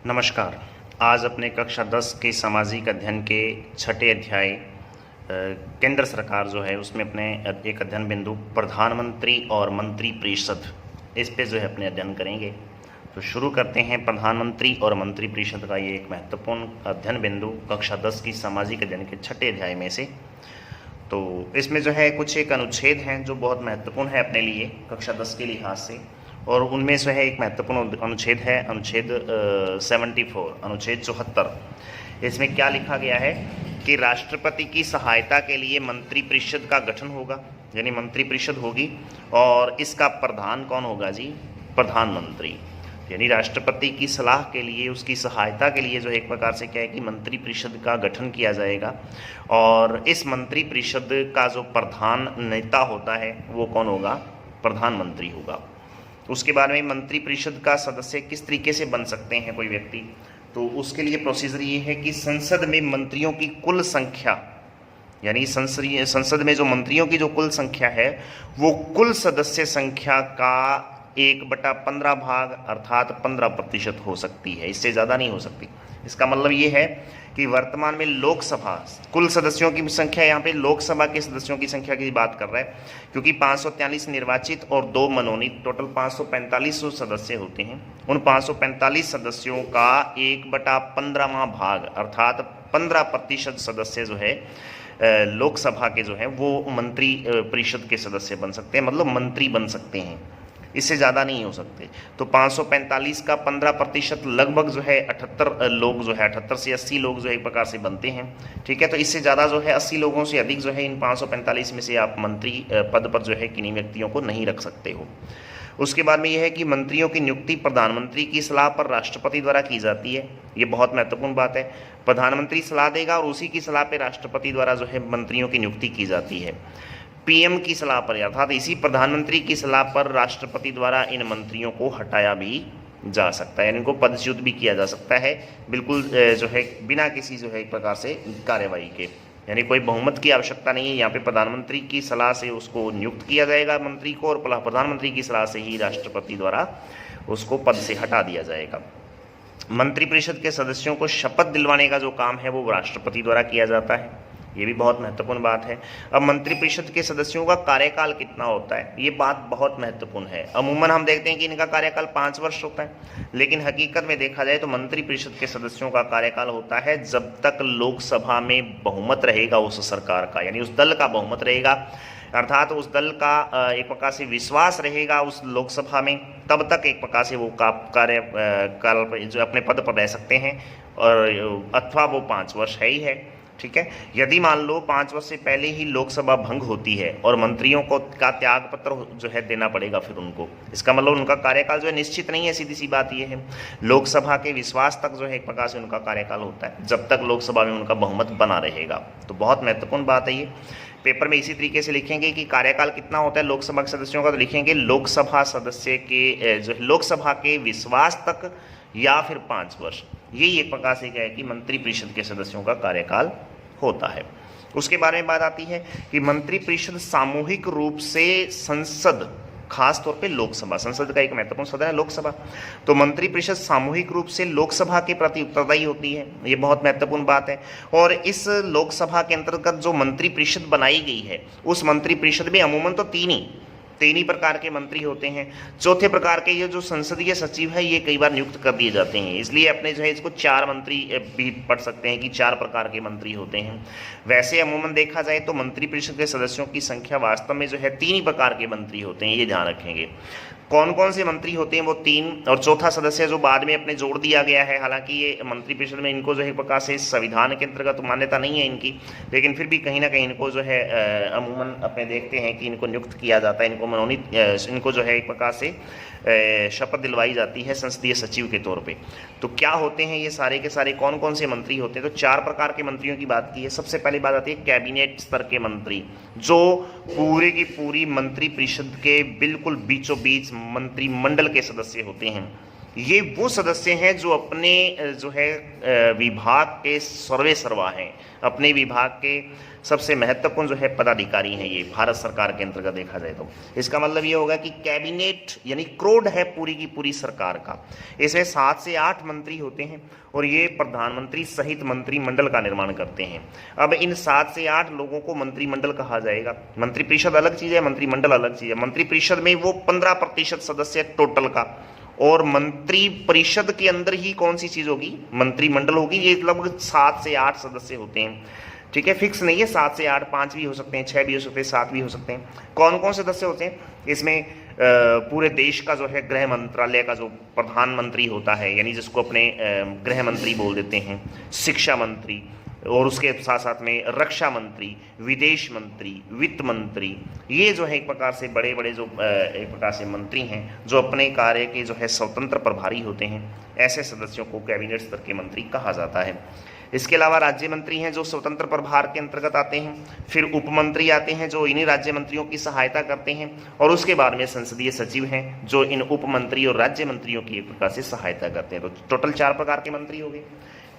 नमस्कार। आज अपने कक्षा 10 के सामाजिक अध्ययन के छठे अध्याय केंद्र सरकार जो है उसमें अपने एक अध्ययन बिंदु प्रधानमंत्री और मंत्री परिषद, इस पे जो है अपने अध्ययन करेंगे। तो शुरू करते हैं। प्रधानमंत्री और मंत्री परिषद का ये एक महत्वपूर्ण अध्ययन बिंदु कक्षा 10 की सामाजिक अध्ययन के छठे अध्याय में से। तो इसमें जो है कुछ एक अनुच्छेद हैं जो बहुत महत्वपूर्ण है अपने लिए कक्षा 10 के लिहाज से, और उनमें से है एक महत्वपूर्ण अनुच्छेद है अनुच्छेद 74, अनुच्छेद 74। इसमें क्या लिखा गया है कि राष्ट्रपति की सहायता के लिए मंत्री परिषद का गठन होगा, यानी मंत्री परिषद होगी, और इसका प्रधान कौन होगा जी? प्रधानमंत्री। यानी राष्ट्रपति की सलाह के लिए, उसकी सहायता के लिए जो एक प्रकार से क्या है कि मंत्री परिषद का गठन किया जाएगा, और इस मंत्री परिषद का जो प्रधान नेता होता है वो कौन होगा? प्रधानमंत्री होगा। उसके बाद में मंत्री परिषद का सदस्य किस तरीके से बन सकते हैं कोई व्यक्ति, तो उसके लिए प्रोसीजर ये है कि संसद में मंत्रियों की कुल संख्या, यानी संसद में जो मंत्रियों की जो कुल संख्या है वो कुल सदस्य संख्या का 1/15 भाग अर्थात 15% हो सकती है, इससे ज़्यादा नहीं हो सकती। इसका मतलब ये है कि वर्तमान में लोकसभा कुल सदस्यों की संख्या, यहाँ पे लोकसभा के सदस्यों की संख्या की बात कर रहा है, क्योंकि 543 निर्वाचित और 2 मनोनीत, टोटल 545 सदस्य होते हैं। उन 545 सदस्यों का 1/15वां भाग अर्थात 15% सदस्य जो है लोकसभा के जो है वो मंत्री परिषद के सदस्य बन सकते हैं, मतलब मंत्री बन सकते हैं, इससे ज़्यादा नहीं हो सकते। तो 545 का 15% लगभग जो है 78 लोग जो है 78 से 80 लोग जो है एक प्रकार से बनते हैं, ठीक है। तो इससे ज़्यादा जो है 80 लोगों से अधिक जो है इन 545 में से आप मंत्री पद पर जो है किन्हीं व्यक्तियों को नहीं रख सकते हो। उसके बाद में यह है कि मंत्रियों की नियुक्ति प्रधानमंत्री की सलाह पर राष्ट्रपति द्वारा की जाती है। ये बहुत महत्वपूर्ण बात है। प्रधानमंत्री सलाह देगा और उसी की सलाह पर राष्ट्रपति द्वारा जो है मंत्रियों की नियुक्ति की जाती है। पीएम की सलाह पर अर्थात इसी प्रधानमंत्री की सलाह पर राष्ट्रपति द्वारा इन मंत्रियों को हटाया भी जा सकता है, यानी इनको पदच्युत भी किया जा सकता है, बिल्कुल जो है बिना किसी जो है एक प्रकार से कार्यवाही के, यानी कोई बहुमत की आवश्यकता नहीं है। यहाँ पे प्रधानमंत्री की सलाह से उसको नियुक्त किया जाएगा मंत्री को, और प्रधानमंत्री की सलाह से ही राष्ट्रपति द्वारा उसको पद से हटा दिया जाएगा। मंत्रिपरिषद के सदस्यों को शपथ दिलवाने का जो काम है वो राष्ट्रपति द्वारा किया जाता है, ये भी बहुत महत्वपूर्ण बात है। अब मंत्रिपरिषद के सदस्यों का कार्यकाल कितना होता है, ये बात बहुत महत्वपूर्ण है। अमूमन हम देखते हैं कि इनका कार्यकाल 5 वर्ष होता है, लेकिन हकीकत में देखा जाए तो मंत्रिपरिषद के सदस्यों का कार्यकाल होता है जब तक लोकसभा में बहुमत रहेगा उस सरकार का, यानी उस दल का बहुमत रहेगा, अर्थात उस दल का एक प्रकार से विश्वास रहेगा उस लोकसभा में, तब तक एक प्रकार से वो कार्यकाल जो अपने पद पर रह सकते हैं, और अथवा वो 5 वर्ष है ही है, ठीक है। यदि मान लो 5 वर्ष से पहले ही लोकसभा भंग होती है और मंत्रियों को का त्याग पत्र जो है देना पड़ेगा फिर उनको, इसका मतलब उनका कार्यकाल जो है निश्चित नहीं है। सीधी सी बात ये है, लोकसभा के विश्वास तक जो है एक प्रकार से उनका कार्यकाल होता है, जब तक लोकसभा में उनका बहुमत बना रहेगा। तो बहुत महत्वपूर्ण बात है ये। पेपर में इसी तरीके से लिखेंगे कि कार्यकाल कितना होता है लोकसभा के सदस्यों का, तो लिखेंगे लोकसभा सदस्य के जो लोकसभा के विश्वास तक या फिर 5 वर्ष, यही एक प्रकार से क्या है कि मंत्रिपरिषद के सदस्यों का कार्यकाल होता है। उसके बारे में बात आती है कि मंत्रिपरिषद सामूहिक रूप से संसद, खास तौर पे लोकसभा, संसद का एक महत्वपूर्ण सदन है लोकसभा, तो मंत्रिपरिषद सामूहिक रूप से लोकसभा के प्रति उत्तरदायी होती है, ये बहुत महत्वपूर्ण बात है। और इस लोकसभा के अंतर्गत जो मंत्रिपरिषद बनाई गई है उस मंत्रिपरिषद में अमूमन तो तीन ही प्रकार के मंत्री होते हैं। चौथे प्रकार के ये जो संसदीय सचिव है ये कई बार नियुक्त कर दिए जाते हैं, इसलिए अपने जो है इसको 4 मंत्री भी पढ़ सकते हैं कि 4 प्रकार के मंत्री होते हैं। वैसे अमूमन देखा जाए तो मंत्रिपरिषद के सदस्यों की संख्या वास्तव में जो है 3 ही प्रकार के मंत्री होते हैं, ये ध्यान रखेंगे। कौन कौन से मंत्री होते हैं वो 3, और चौथा सदस्य जो बाद में अपने जोड़ दिया गया है। हालांकि ये मंत्रिपरिषद में इनको जो है प्रकार से संविधान के अंतर्गत मान्यता नहीं है इनकी, लेकिन फिर भी कहीं ना कहीं इनको जो है अमूमन अपने देखते हैं कि इनको नियुक्त किया जाता है, इनको मनोनीत, इनको जो है एक प्रकार से शपथ दिलवाई जाती है संसदीय सचिव के तौर पे। तो क्या होते हैं ये सारे के सारे, कौन कौन से मंत्री होते हैं? तो 4 प्रकार के मंत्रियों की बात की है। सबसे पहली बात आती है कैबिनेट स्तर के मंत्री, जो पूरे की पूरी मंत्रिपरिषद के बिल्कुल बीचों बीच मंत्रिमंडल के सदस्य होते हैं, ये वो सदस्य हैं जो अपने जो है विभाग के सर्वे सर्वा हैं, अपने विभाग के सबसे महत्वपूर्ण जो है पदाधिकारी हैं ये भारत सरकार के अंतर्गत देखा जाए तो। इसका मतलब ये होगा कि कैबिनेट यानी क्रोड है पूरी की पूरी सरकार का। इसमें 7 से 8 मंत्री होते हैं और ये प्रधानमंत्री सहित मंत्रिमंडल का निर्माण करते हैं। अब इन 7 से 8 लोगों को मंत्रिमंडल कहा जाएगा। मंत्रिपरिषद अलग चीज़ है, मंत्रिमंडल अलग चीज़ है। मंत्रिपरिषद में वो 15% सदस्य टोटल का, और मंत्री परिषद के अंदर ही कौन सी चीज होगी, मंत्रिमंडल होगी। ये लगभग 7 से 8 सदस्य होते हैं, ठीक है, फिक्स नहीं है, 7 से 8, 5 भी हो सकते हैं, 6 भी हो सकते हैं, 7 भी हो सकते हैं। कौन कौन से सदस्य होते हैं इसमें? पूरे देश का जो है गृह मंत्रालय का जो प्रधानमंत्री होता है, यानी जिसको अपने गृह मंत्री बोल देते हैं, शिक्षा मंत्री, और उसके साथ साथ में रक्षा मंत्री, विदेश मंत्री, वित्त मंत्री, ये जो है एक प्रकार से बड़े बड़े जो एक प्रकार से मंत्री हैं जो अपने कार्य के जो है स्वतंत्र प्रभारी होते हैं। ऐसे सदस्यों को कैबिनेट स्तर के मंत्री कहा जाता है। इसके अलावा राज्य मंत्री हैं जो स्वतंत्र प्रभार के अंतर्गत आते हैं। फिर उप मंत्री आते हैं जो इन्हीं राज्य मंत्रियों की सहायता करते हैं, और उसके बाद में संसदीय सचिव हैं जो इन उप मंत्री और राज्य मंत्रियों की एक प्रकार से सहायता करते हैं। तो टोटल 4 प्रकार के मंत्री हो गए।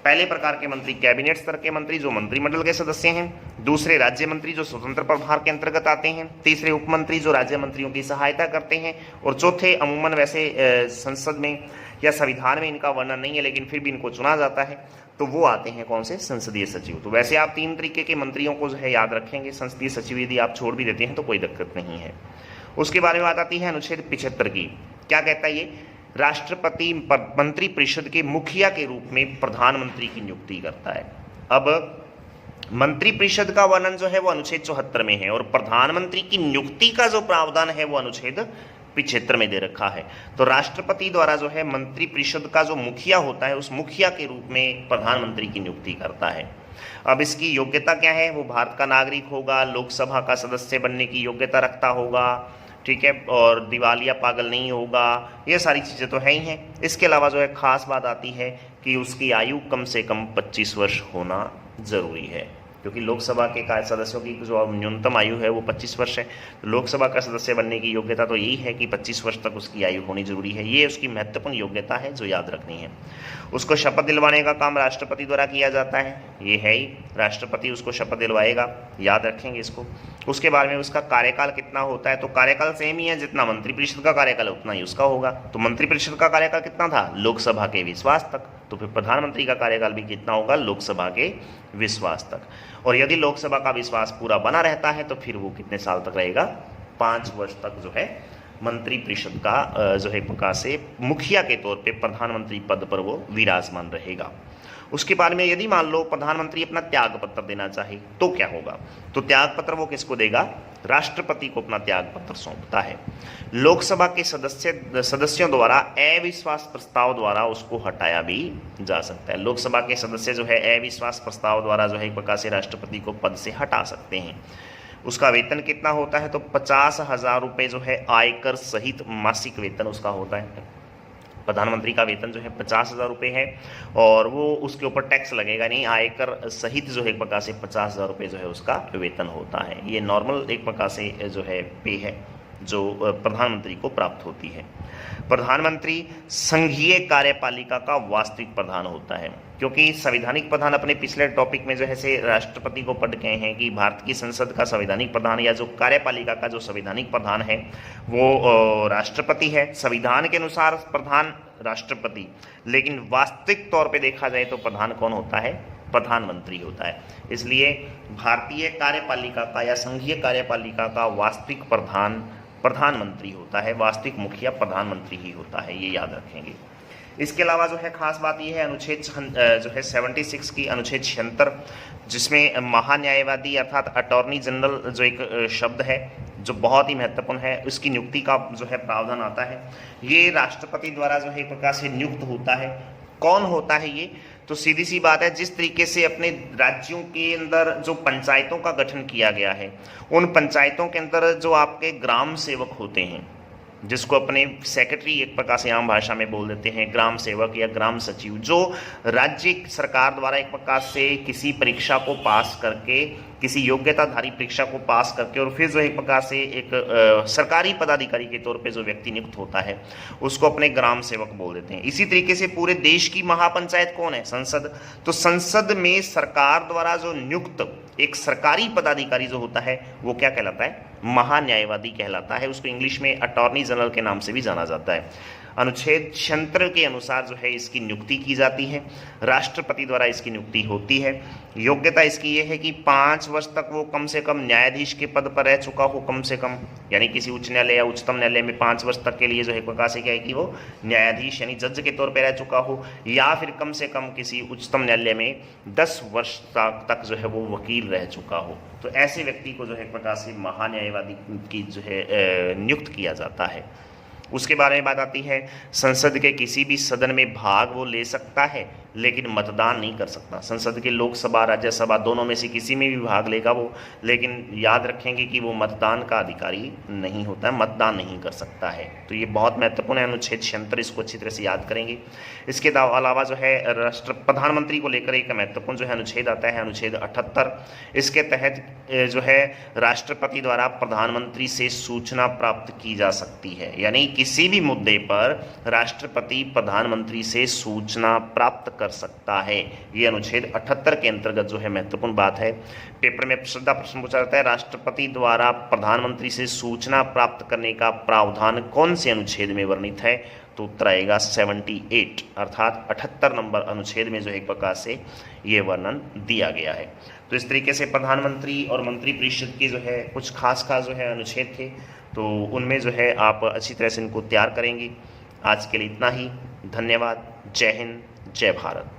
पहले प्रकार के मंत्री कैबिनेट स्तर के मंत्री जो मंत्रिमंडल के सदस्य हैं, दूसरे राज्य मंत्री जो स्वतंत्र प्रभार के अंतर्गत आते हैं, तीसरे उप मंत्री जो राज्य मंत्रियों की सहायता करते हैं, और चौथे अमूमन वैसे संसद में या संविधान में इनका वर्णन नहीं है लेकिन फिर भी इनको चुना जाता है, तो वो आते हैं कौन से, संसदीय सचिव। तो वैसे आप 3 तरीके के मंत्रियों को जो है याद रखेंगे। संसदीय सचिव यदि आप छोड़ भी देते हैं तो कोई दिक्कत नहीं है। उसके बारे में बात आती है अनुच्छेद 75 की। क्या कहता है ये? राष्ट्रपति मंत्री परिषद के मुखिया के रूप में प्रधानमंत्री की नियुक्ति करता है। अब मंत्री परिषद का वर्णन जो है वो अनुच्छेद 74 में है, और प्रधानमंत्री की नियुक्ति का जो प्रावधान है वो अनुच्छेद 75 में दे रखा है। तो राष्ट्रपति द्वारा जो है मंत्री परिषद का जो मुखिया होता है, उस मुखिया के रूप में प्रधानमंत्री की नियुक्ति करता है। अब इसकी योग्यता क्या है? वो भारत का नागरिक होगा, लोकसभा का सदस्य बनने की योग्यता रखता होगा, ठीक है, और दिवालिया पागल नहीं होगा। ये सारी चीज़ें तो है ही हैं। इसके अलावा जो है खास बात आती है कि उसकी आयु कम से कम 25 वर्ष होना ज़रूरी है, क्योंकि लोकसभा के सदस्यों की जो न्यूनतम आयु है वो 25 वर्ष है। तो लोकसभा का सदस्य बनने की योग्यता तो यही है कि 25 वर्ष तक उसकी आयु होनी जरूरी है। ये उसकी महत्वपूर्ण योग्यता है जो याद रखनी है। उसको शपथ दिलवाने का काम राष्ट्रपति द्वारा किया जाता है, ये है ही, राष्ट्रपति उसको शपथ दिलवाएगा, याद रखेंगे इसको। उसके बारे में उसका कार्यकाल कितना होता है? तो कार्यकाल सेम ही है, जितना मंत्रिपरिषद का कार्यकाल है उतना ही उसका होगा। तो मंत्रिपरिषद का कार्यकाल कितना था? लोकसभा के विश्वास तक। तो फिर प्रधानमंत्री का कार्यकाल भी कितना होगा? लोकसभा के विश्वास तक। और यदि लोकसभा का विश्वास पूरा बना रहता है तो फिर वो कितने साल तक रहेगा? 5 वर्ष तक जो है मंत्रिपरिषद का जो है प्रकार से मुखिया के तौर पे प्रधानमंत्री पद पर वो विराजमान रहेगा। उसके बारे में यदि मान लो प्रधानमंत्री अपना त्याग पत्र देना चाहे तो क्या होगा? तो त्याग पत्र वो किसको देगा? राष्ट्रपति को अपना त्याग पत्र सौंपता है। लोकसभा के सदस्यों द्वारा अविश्वास प्रस्ताव द्वारा उसको हटाया भी जा सकता है। लोकसभा के सदस्य जो है अविश्वास प्रस्ताव द्वारा जो है एक प्रकार से राष्ट्रपति को पद से हटा सकते हैं। उसका वेतन कितना होता है? तो 50,000 रुपये जो है आयकर सहित मासिक वेतन उसका होता है। प्रधानमंत्री का वेतन जो है 50,000 रुपये है, और वो उसके ऊपर टैक्स लगेगा नहीं, आयकर सहित जो है एक प्रकार से 50,000 रुपये जो है उसका वेतन होता है। ये नॉर्मल एक प्रकार से जो है पे है जो प्रधानमंत्री को प्राप्त होती है। प्रधानमंत्री संघीय कार्यपालिका का वास्तविक प्रधान होता है, क्योंकि संवैधानिक प्रधान अपने पिछले टॉपिक में जो है से राष्ट्रपति को पढ़ गए हैं कि भारत की संसद का संवैधानिक प्रधान या जो कार्यपालिका का जो संवैधानिक प्रधान है वो राष्ट्रपति है। संविधान के अनुसार प्रधान राष्ट्रपति, लेकिन वास्तविक तौर पे देखा जाए तो प्रधान कौन होता है? प्रधानमंत्री होता है। इसलिए भारतीय कार्यपालिका का या संघीय कार्यपालिका का वास्तविक प्रधान प्रधानमंत्री होता है, वास्तविक मुखिया प्रधानमंत्री ही होता है, ये याद रखेंगे। इसके अलावा जो है खास बात ये है अनुच्छेद जो है 76 की अनुच्छेद 76, जिसमें महान्यायवादी अर्थात अटॉर्नी जनरल जो एक शब्द है जो बहुत ही महत्वपूर्ण है, उसकी नियुक्ति का जो है प्रावधान आता है। ये राष्ट्रपति द्वारा जो है एक प्रकार से नियुक्त होता है। कौन होता है ये? तो सीधी सी बात है, जिस तरीके से अपने राज्यों के अंदर जो पंचायतों का गठन किया गया है, उन पंचायतों के अंदर जो आपके ग्राम सेवक होते हैं, जिसको अपने सेक्रेटरी एक प्रकार से आम भाषा में बोल देते हैं, ग्राम सेवक या ग्राम सचिव, जो राज्य सरकार द्वारा एक प्रकार से किसी परीक्षा को पास करके, किसी योग्यताधारी परीक्षा को पास करके और फिर जो एक प्रकार से एक सरकारी पदाधिकारी के तौर पे जो व्यक्ति नियुक्त होता है उसको अपने ग्राम सेवक बोल देते हैं। इसी तरीके से पूरे देश की महापंचायत कौन है? संसद। तो संसद में सरकार द्वारा जो नियुक्त एक सरकारी पदाधिकारी जो होता है वो क्या कहलाता है? महान्यायवादी कहलाता है। उसको इंग्लिश में अटॉर्नी जनरल के नाम से भी जाना जाता है। अनुच्छेद 76 के अनुसार जो है इसकी नियुक्ति की जाती है, राष्ट्रपति द्वारा इसकी नियुक्ति होती है। योग्यता इसकी ये है कि 5 वर्ष तक वो कम से कम न्यायाधीश के पद पर रह चुका हो, कम से कम, यानी किसी उच्च न्यायालय या उच्चतम न्यायालय में 5 वर्ष तक के लिए जो है प्रकार से क्या है कि वो न्यायाधीश यानी जज के तौर पर रह चुका हो, या फिर कम से कम किसी उच्चतम न्यायालय में 10 वर्ष तक जो है वो वकील रह चुका हो। तो ऐसे व्यक्ति को जो है प्रकार से महान्यायवादी की जो है नियुक्त किया जाता है। उसके बारे में बात आती है, संसद के किसी भी सदन में भाग वो ले सकता है लेकिन मतदान नहीं कर सकता। संसद के लोकसभा राज्यसभा दोनों में से किसी में भी भाग लेगा वो, लेकिन याद रखेंगे कि वो मतदान का अधिकारी नहीं होता है, मतदान नहीं कर सकता है। तो ये बहुत महत्वपूर्ण है अनुच्छेद 76, इसको अच्छी तरह से याद करेंगे। इसके अलावा जो है प्रधानमंत्री को लेकर एक महत्वपूर्ण जो है अनुच्छेद आता है, अनुच्छेद 78। इसके तहत जो है राष्ट्रपति द्वारा प्रधानमंत्री से सूचना प्राप्त की जा सकती है, यानी किसी भी मुद्दे पर राष्ट्रपति प्रधानमंत्री से सूचना प्राप्त कर सकता है। ये अनुच्छेद 78 के अंतर्गत जो है महत्वपूर्ण बात है। पेपर में सीधा प्रश्न पूछा जाता है, राष्ट्रपति द्वारा प्रधानमंत्री से सूचना प्राप्त करने का प्रावधान कौन से अनुच्छेद में वर्णित है? तो उत्तर आएगा 78, अर्थात 78 नंबर अनुच्छेद में जो एक प्रकार से ये वर्णन दिया गया है। तो इस तरीके से प्रधानमंत्री और मंत्री परिषद के जो है कुछ खास जो है अनुच्छेद थे, तो उनमें जो है आप अच्छी तरह से इनको तैयार करेंगे। आज के लिए इतना ही। धन्यवाद। जय हिंद, जय भारत।